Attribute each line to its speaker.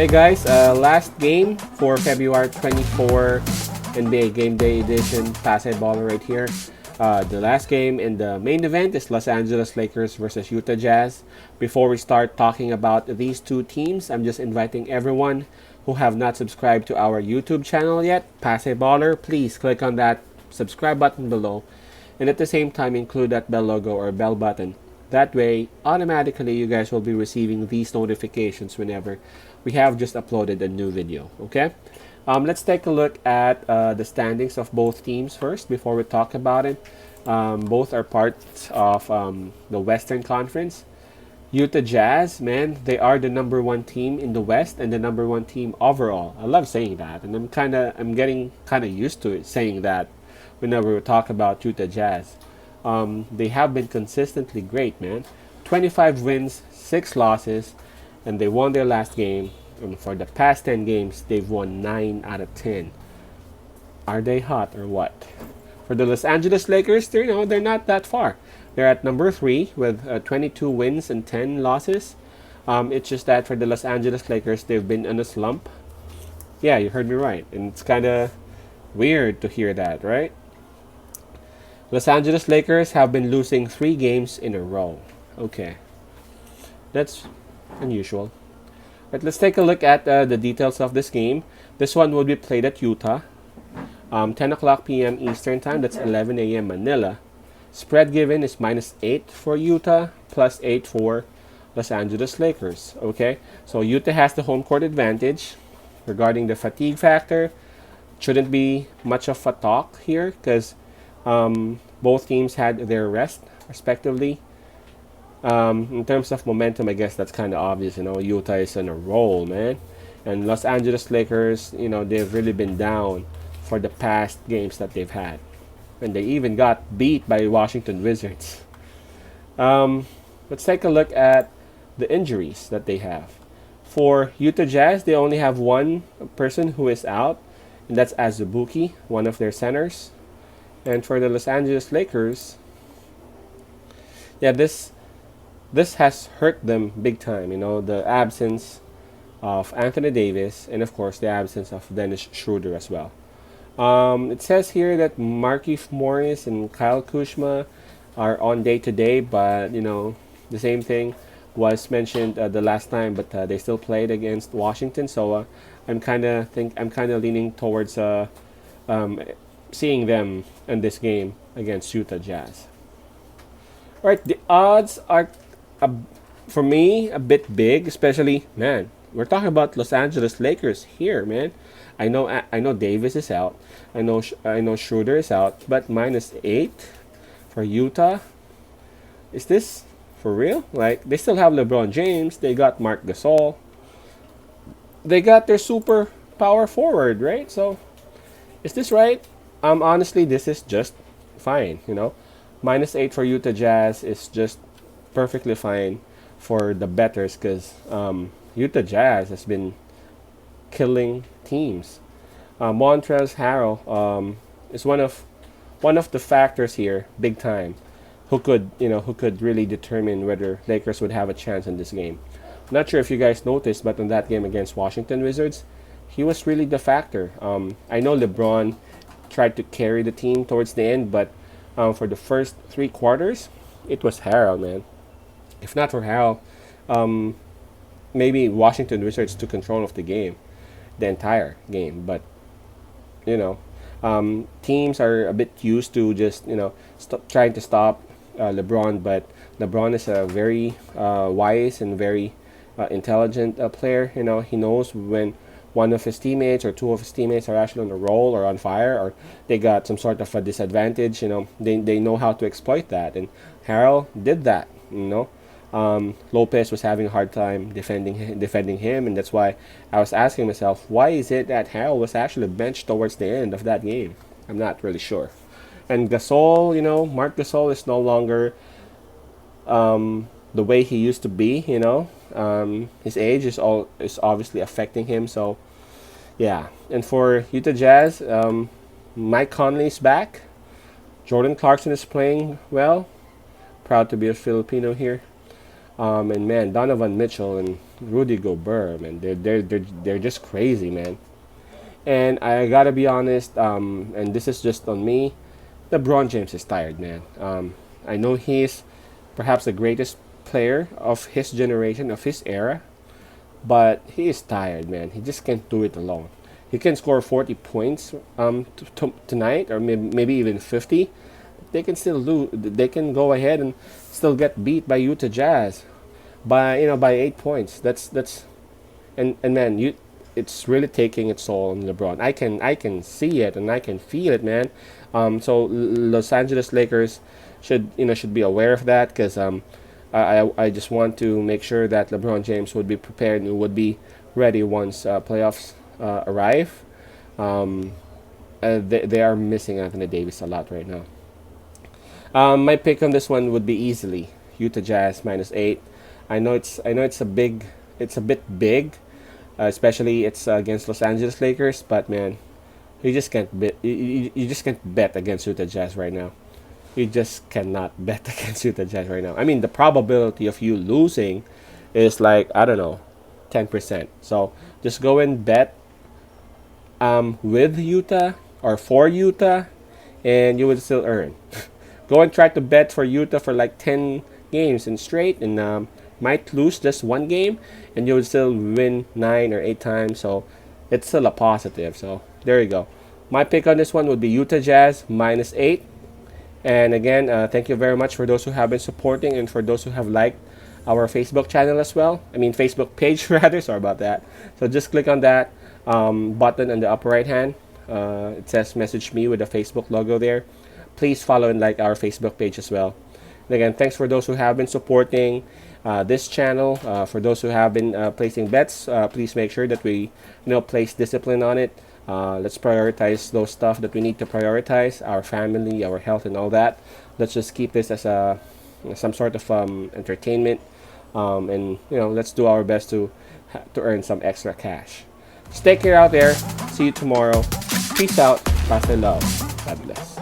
Speaker 1: Hey guys, last game for February 24 NBA Game Day Edition basketball right here. The last game in the main event is Los Angeles Lakers versus Utah Jazz. Before we start talking about these two teams, I'm just inviting everyone who have not subscribed to our YouTube channel yet, Baller, please click on that subscribe button below and at the same time include that bell logo or bell button. That way, automatically you guys will be receiving these notifications whenever we have just uploaded a new video. Okay? Let's take a look at the standings of both teams first before we talk about it. Both are parts of the Western Conference. Utah Jazz, man, they are the number one team in the West and the number one team overall. I love saying that, and I'm getting kind of used to it saying that whenever we talk about Utah Jazz. They have been consistently great, man. 25 wins, 6 losses, and they won their last game. And for the past 10 games, they've won 9 out of 10. Are they hot or what? For the Los Angeles Lakers, they're not that far. They're at number 3 with 22 wins and 10 losses. It's just that for the Los Angeles Lakers, they've been in a slump. Yeah, you heard me right. And it's kind of weird to hear that, right? Los Angeles Lakers have been losing 3 games in a row. Okay. That's unusual. But let's take a look at the details of this game. This one will be played at Utah. 10 o'clock p.m. Eastern Time. That's 11 a.m. Manila. Spread given is -8 for Utah, +8 for Los Angeles Lakers. Okay, so Utah has the home court advantage. Regarding the fatigue factor, shouldn't be much of a talk here because both teams had their rest respectively. In terms of momentum, I guess that's kind of obvious. Utah is on a roll, man, and Los Angeles Lakers, they've really been down for the past games that they've had, and they even got beat by Washington Wizards. Let's take a look at the injuries that they have. For Utah Jazz, they only have one person who is out, and that's Azubuike, one of their centers. And for the Los Angeles Lakers, yeah, this has hurt them big time. The absence of Anthony Davis and of course the absence of Dennis Schroeder as well. It says here that Markieff Morris and Kyle Kuzma are on day to day, but the same thing was mentioned the last time, but they still played against Washington. So I'm kind of leaning towards seeing them in this game against Utah Jazz. All right, the odds are, for me, a bit big, especially, man, we're talking about Los Angeles Lakers here, man. I know Davis is out. I know Schroeder is out, but -8 for Utah. Is this for real? Like, they still have LeBron James. They got Marc Gasol. They got their super power forward, right? So, is this right? Honestly, this is just fine. -8 for Utah Jazz is just perfectly fine for the bettors because Utah Jazz has been killing teams. Montrezl Harrell is one of the factors here, big time, who could really determine whether Lakers would have a chance in this game. I'm not sure if you guys noticed, but in that game against Washington Wizards, he was really the factor. I know LeBron tried to carry the team towards the end, but for the first 3 quarters, it was Harrell, man. If not for Harrell, maybe Washington Wizards took control of the game, the entire game. But teams are a bit used to just trying to stop LeBron, but LeBron is a very wise and very intelligent player. He knows when one of his teammates or two of his teammates are actually on a roll or on fire or they got some sort of a disadvantage. They know how to exploit that, and Harrell did that. Lopez was having a hard time defending him, and that's why I was asking myself, why is it that Harrell was actually benched towards the end of that game? I'm not really sure. And Gasol, Marc Gasol is no longer the way he used to be. His age is obviously affecting him. So yeah. And for Utah Jazz, Mike Conley's back. Jordan Clarkson is playing well. Proud to be a Filipino here. And man, Donovan Mitchell and Rudy Gobert, man, they're just crazy, man. And I gotta be honest, and this is just on me. LeBron James is tired, man. I know he's perhaps the greatest player of his generation, of his era, but he is tired, man. He just can't do it alone. He can score 40 points tonight, or maybe even 50. They can still lose. They can go ahead and still get beat by Utah Jazz by 8 points. That's and man, it's really taking its toll on LeBron. I can see it and I can feel it, man. So Los Angeles Lakers should be aware of that, because I just want to make sure that LeBron James would be prepared and would be ready once playoffs arrive. Um, they are missing Anthony Davis a lot right now. My pick on this one would be easily Utah Jazz -8. I know it's a bit big, especially it's against Los Angeles Lakers. But man, you just can't bet. You just can't bet against Utah Jazz right now. You just cannot bet against Utah Jazz right now. I mean, the probability of you losing is like, I don't know, 10%. So just go and bet with Utah or for Utah, and you would still earn. Go and try to bet for Utah for like 10 games in straight, and might lose just one game, and you would still win 9 or 8 times. So it's still a positive. So there you go. My pick on this one would be Utah Jazz -8. And again, thank you very much for those who have been supporting, and for those who have liked our Facebook channel as well. I mean, Facebook page rather. Sorry about that. So just click on that button in the upper right hand. It says message me with the Facebook logo there. Please follow and like our Facebook page as well. And again, thanks for those who have been supporting this channel. For those who have been placing bets, please make sure that we place discipline on it. Let's prioritize those stuff that we need to prioritize, our family, our health, and all that. Let's just keep this as some sort of entertainment, and let's do our best to earn some extra cash. Stay care out there. See you tomorrow. Peace out. Pass the love. God bless.